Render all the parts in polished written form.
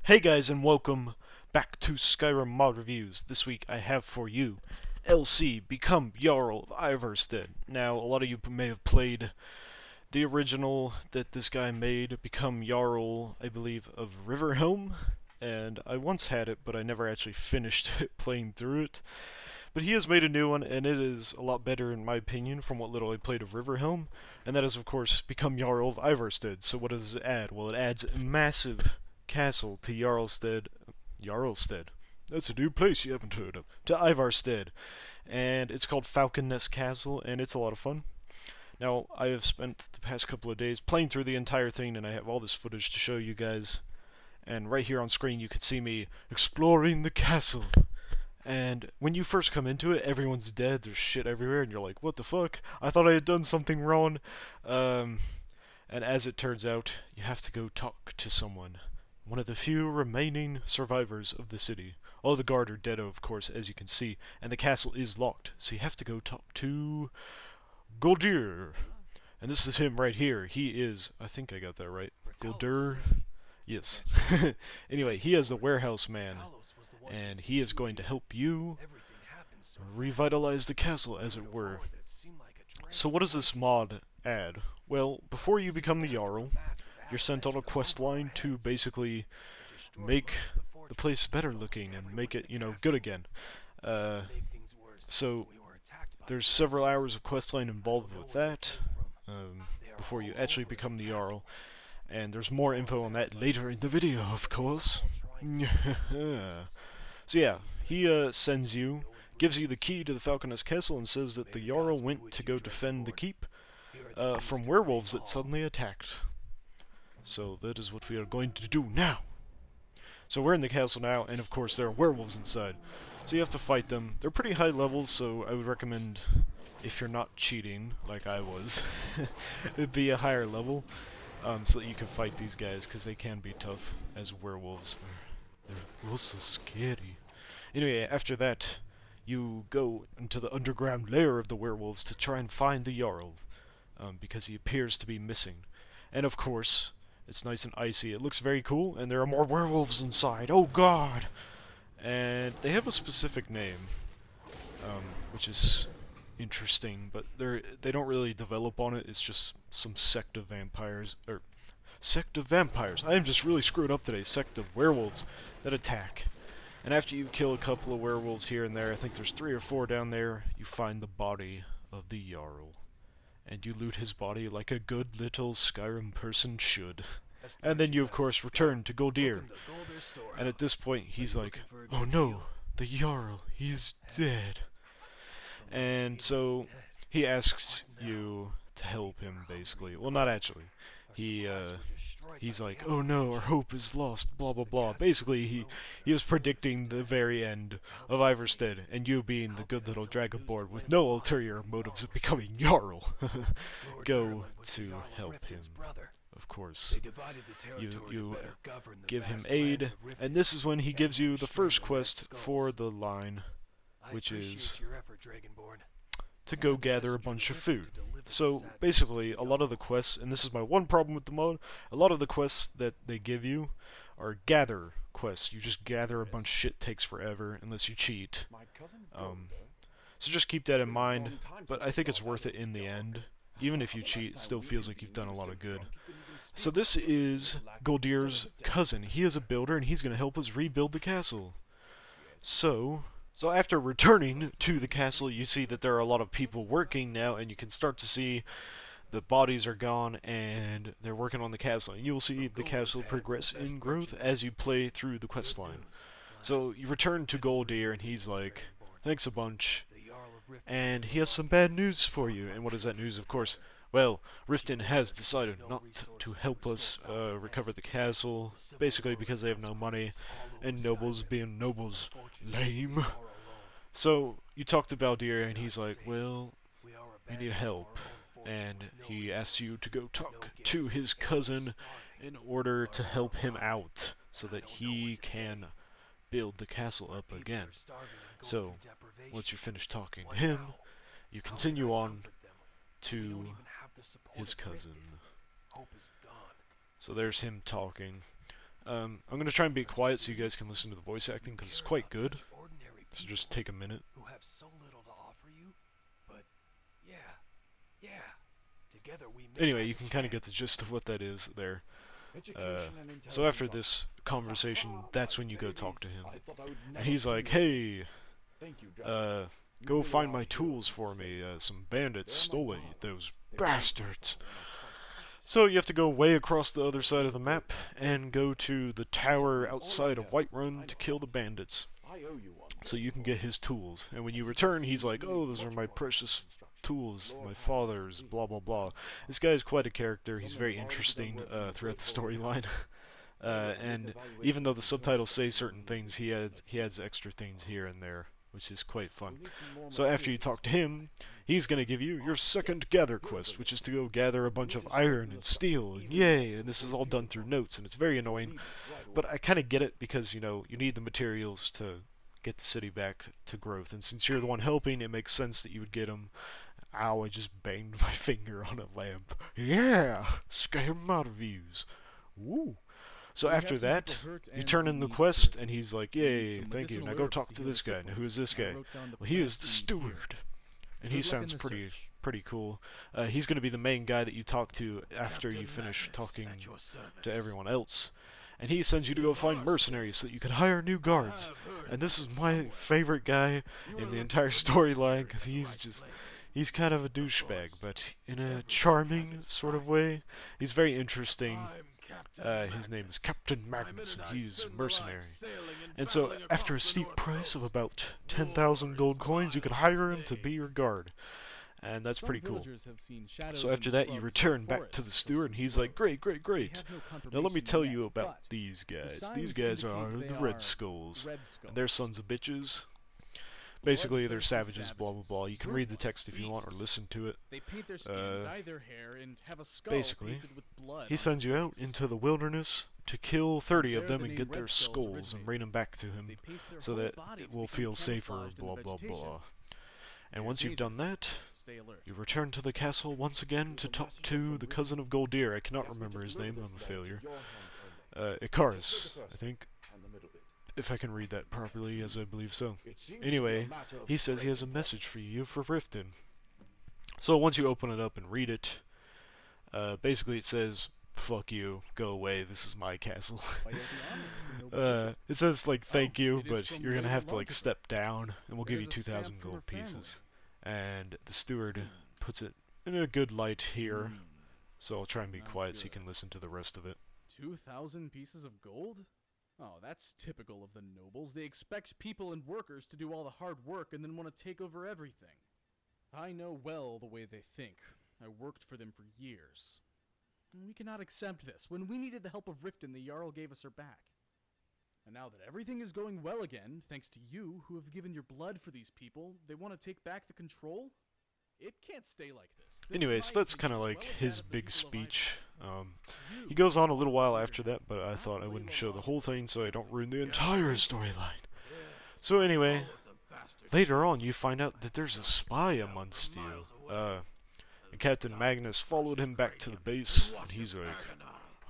Hey guys, and welcome back to Skyrim Mod Reviews. This week I have for you LC Become Jarl of Ivarstead. Now, a lot of you may have played the original that this guy made, Become Jarl, I believe, of Riverhelm, and I once had it, but I never actually finished playing through it. But he has made a new one, and it is a lot better in my opinion from what little I played of Riverhelm, and that is, of course, Become Jarl of Ivarstead. So what does it add? Well, it adds a massive castle to Yarlstead. That's a new place you haven't heard of. To Ivarstead. And it's called Falcon Nest Castle, and it's a lot of fun. Now, I have spent the past couple of days playing through the entire thing, and I have all this footage to show you guys. And right here on screen, you can see me exploring the castle. And when you first come into it, everyone's dead, there's shit everywhere, and you're like, what the fuck? I thought I had done something wrong. And as it turns out, you have to go talk to someone. One of the few remaining survivors of the city. All the guard are dead, of course, as you can see, and the castle is locked, so you have to go talk to Goldir. And this is him right here. He is, I think I got that right, Goldir? Yes. Anyway, he is the warehouse man, and he is going to help you revitalize the castle, as it were. So what does this mod add? Well, before you become the Jarl, you're sent on a quest line to basically make the place better looking and make it, good again. So there's several hours of quest line involved with that before you actually become the Jarl. And there's more info on that later in the video, of course. So yeah, he sends you, gives you the key to the Falcon Nest Castle and says that the Jarl went to go defend the keep from werewolves that suddenly attacked. So that is what we are going to do now. So we're in the castle now, and of course there are werewolves inside. So you have to fight them. They're pretty high levels, so I would recommend, if you're not cheating, like I was, it'd be a higher level, so that you can fight these guys, because they can be tough, as werewolves are. They're also scary. Anyway, after that, you go into the underground lair of the werewolves to try and find the Jarl, because he appears to be missing. And of course, it's nice and icy. It looks very cool, and there are more werewolves inside. Oh god! And they have a specific name, which is interesting, but they don't really develop on it. It's just some sect of vampires, or sect of vampires. I am just really screwed up today. Sect of werewolves that attack. And after you kill a couple of werewolves here and there, I think there's 3 or 4 down there, you find the body of the Jarl. And you loot his body like a good little Skyrim person should. And then you, of course, return to Goldir. And at this point, he's like, oh no, the Jarl, he's dead. And so, he asks you to help him, basically. Well, not actually. He's like, oh no, our hope is lost, blah blah blah. Basically, he was predicting the very end of Ivarstead, and you being the good little dragonborn with no ulterior motives of becoming Jarl, go to help him. Of course, you give him aid, and this is when he gives you the first quest for the line, which is to go gather a bunch of food. So, basically, a lot of the quests, and this is my one problem with the mod, a lot of the quests that they give you are gather quests. You just gather a bunch of shit, takes forever, unless you cheat. So just keep that in mind, but I think it's worth it in the end. Even if you cheat, it still feels like you've done a lot of good. So this is Goldir's cousin. He is a builder, and he's going to help us rebuild the castle. So after returning to the castle, you see that there are a lot of people working now, and you can start to see the bodies are gone, and they're working on the castle. And you will see the castle progress in growth as you play through the quest line. So you return to Goldir, and he's like, thanks a bunch. And he has some bad news for you. And what is that news, of course? Well, Riften has decided not to help us recover the castle, basically because they have no money, and nobles being nobles, lame. So, you talk to Baldir, and he's like, well, we need help. And he asks you to go talk to his cousin in order to help him out, so that he can build the castle up again. So, once you finish talking to him, you continue on to his cousin. So there's him talking. I'm going to try and be quiet so you guys can listen to the voice acting, because it's quite good. So just take a minute. Who have so little to offer you, but yeah. Together we make Anyway, you can kind of get the gist of what that is there. So after this conversation, that's when you go talk to him. And he's like, hey, go find my tools for me. Some bandits stole it, those bastards. So you have to go way across the other side of the map and go to the tower outside of Whiterun to kill the bandits. So you can get his tools. And when you return, he's like, oh, those are my precious tools, my father's, blah blah blah. This guy is quite a character. He's very interesting throughout the storyline. And even though the subtitles say certain things, he adds extra things here and there, which is quite fun. So after you talk to him, he's going to give you your second gather quest, which is to go gather a bunch of iron and steel, and yay, and this is all done through notes, and it's very annoying. But I kind of get it, because, you know, you need the materials to get the city back to growth, and since you're the one helping, it makes sense that you would get them. Ow, I just banged my finger on a lamp. Yeah! Skyrim Mod Reviews. Woo! So after that, you turn in the quest, and he's like, yay, thank you. Now go talk to this guy. Now who is this guy? Well, he is the steward. And he sounds pretty cool. He's going to be the main guy that you talk to after you finish talking to everyone else. And he sends you to go find mercenaries so that you can hire new guards. And this is my favorite guy in the entire storyline, because he's kind of a douchebag, but in a charming sort of way. He's very interesting. His name is Captain Magnus, and he's a mercenary. And so, after a steep price of about 10,000 gold coins, you can hire him to be your guard. And that's pretty cool. So after that, you return back to the steward, and he's like, great. Now let me tell you about these guys. These guys are the Red Skulls. And they're sons of bitches. Basically, they're savages, blah blah blah. You can read the text if you want, or listen to it. Basically, he sends you out into the wilderness to kill 30 of them and get their skulls and bring them back to him, so that it will feel safer, blah blah blah. And once you've done that, you return to the castle once again to talk to the cousin of Goldir. I cannot remember his name, I'm a failure. Ikaris, I think. If I can read that properly, as I believe so. Anyway, he says he has a message for you for Riften. So once you open it up and read it, basically it says, fuck you, go away, this is my castle. It says, like, thank you, but you're gonna have to, like, step down, and we'll give you 2,000 gold pieces. And the steward puts it in a good light here, so I'll try and be quiet so you can listen to the rest of it. 2,000 pieces of gold? Oh, that's typical of the nobles. They expect people and workers to do all the hard work and then want to take over everything. I know well the way they think. I worked for them for years. We cannot accept this. When we needed the help of Riften, the Jarl gave us her back. And now that everything is going well again, thanks to you, who have given your blood for these people, they want to take back the control? It can't stay like this. Anyways, that's kind of like his big speech. He goes on a little while after that, but I thought I wouldn't show the whole thing so I don't ruin the entire storyline. So anyway, later on you find out that there's a spy amongst you. And Captain Magnus followed him back to the base, and he's like,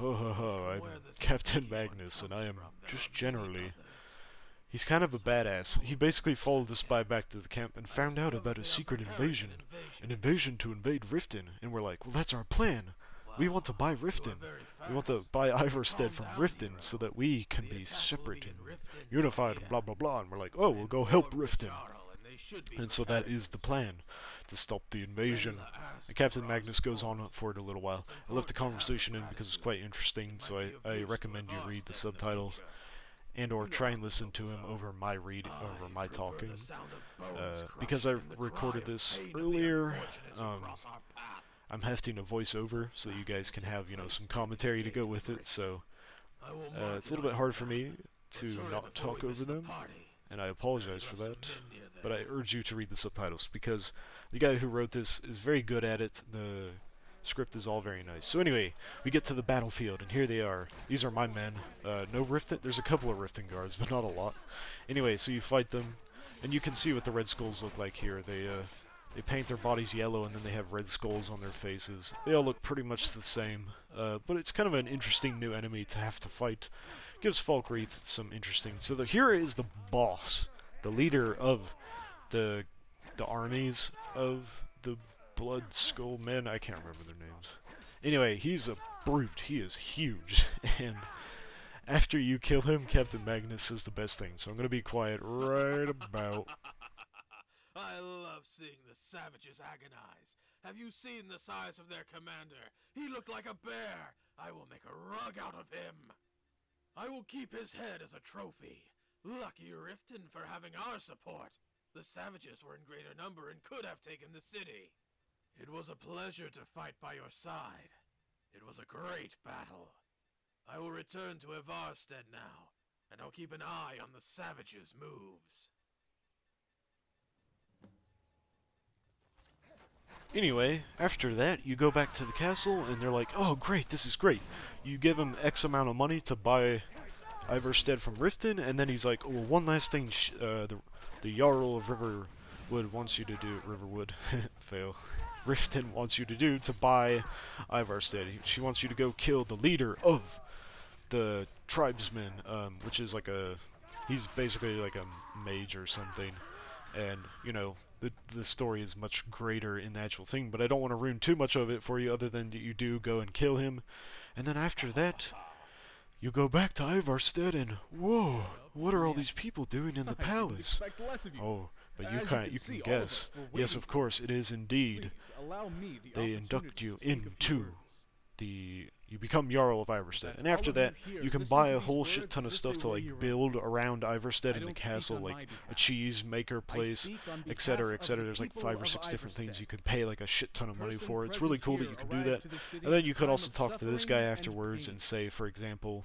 I'm Captain Magnus, and I am just generally... He's kind of a badass. He basically followed the spy back to the camp and found out about a secret invasion. An invasion to invade Riften. And we're like, well, that's our plan. We want to buy Riften. We want to buy Ivarstead from Riften so that we can be separate and unified and blah blah blah. And we're like, oh, we'll go help Riften. And so that is the plan, to stop the invasion. And Captain Magnus goes on for it a little while. I left the conversation in because it's quite interesting, so I recommend you read the subtitles. And or try and listen to him over my talking, because I recorded this earlier. I'm hefting a voiceover so that you guys can have, you know, some commentary to go with it. So it's a little bit hard for me to not talk over them, and I apologize for that. But I urge you to read the subtitles because the guy who wrote this is very good at it. The script is all very nice. So anyway, we get to the battlefield, and here they are. These are my men. No Riften. There's a couple of Riften guards, but not a lot. Anyway, so you fight them, and you can see what the Red Skulls look like here. They paint their bodies yellow and then they have red skulls on their faces. They all look pretty much the same, but it's kind of an interesting new enemy to have to fight. Gives Falkreath some interesting... So here is the boss, the leader of the armies of the Blood Skull Men. I can't remember their names. Anyway, he's a brute. He is huge, and after you kill him, Captain Magnus is the best thing. So I'm gonna be quiet right about... I love seeing the savages agonize. Have you seen the size of their commander? He looked like a bear. I will make a rug out of him. I will keep his head as a trophy. Lucky Riften for having our support. The savages were in greater number and could have taken the city. It was a pleasure to fight by your side. It was a great battle. I will return to Ivarstead now, and I'll keep an eye on the savages' moves. Anyway, after that, you go back to the castle, and they're like, oh great, this is great. You give him X amount of money to buy Ivarstead from Riften, and then he's like, oh, well, one last thing, the Jarl of Riverwood wants you to do, Riverwood, fail. Riften wants you to do to buy Ivarstead. She wants you to go kill the leader of the tribesmen, which is like he's basically like a mage or something, and, you know, the story is much greater in the actual thing, but I don't want to ruin too much of it for you other than that you do go and kill him. And then after that, you go back to Ivarstead and, whoa, what are all these people doing in the palace? Oh, but you can guess. Yes, of course, it is indeed. They induct you into you become Jarl of Ivarstead, and after that, you can buy a whole shit ton of stuff to like build around Ivarstead in the castle, like a cheese maker place, etc., etc. There's like 5 or 6 different things you could pay like a shit ton of money for. It's really cool that you can do that. And then you could also talk to this guy afterwards and say, for example,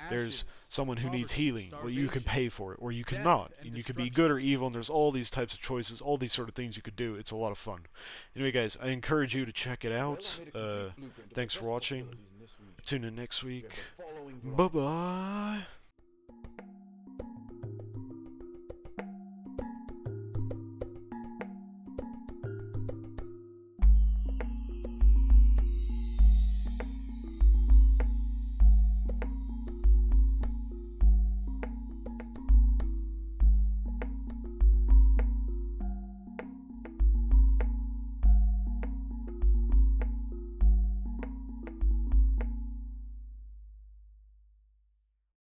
there's someone who needs healing. Well, you can pay for it, or you can not, and you can be good or evil. And there's all these types of choices, all these sort of things you could do. It's a lot of fun. Anyway, guys, I encourage you to check it out. Thanks for watching. Tune in next week. Bye-bye.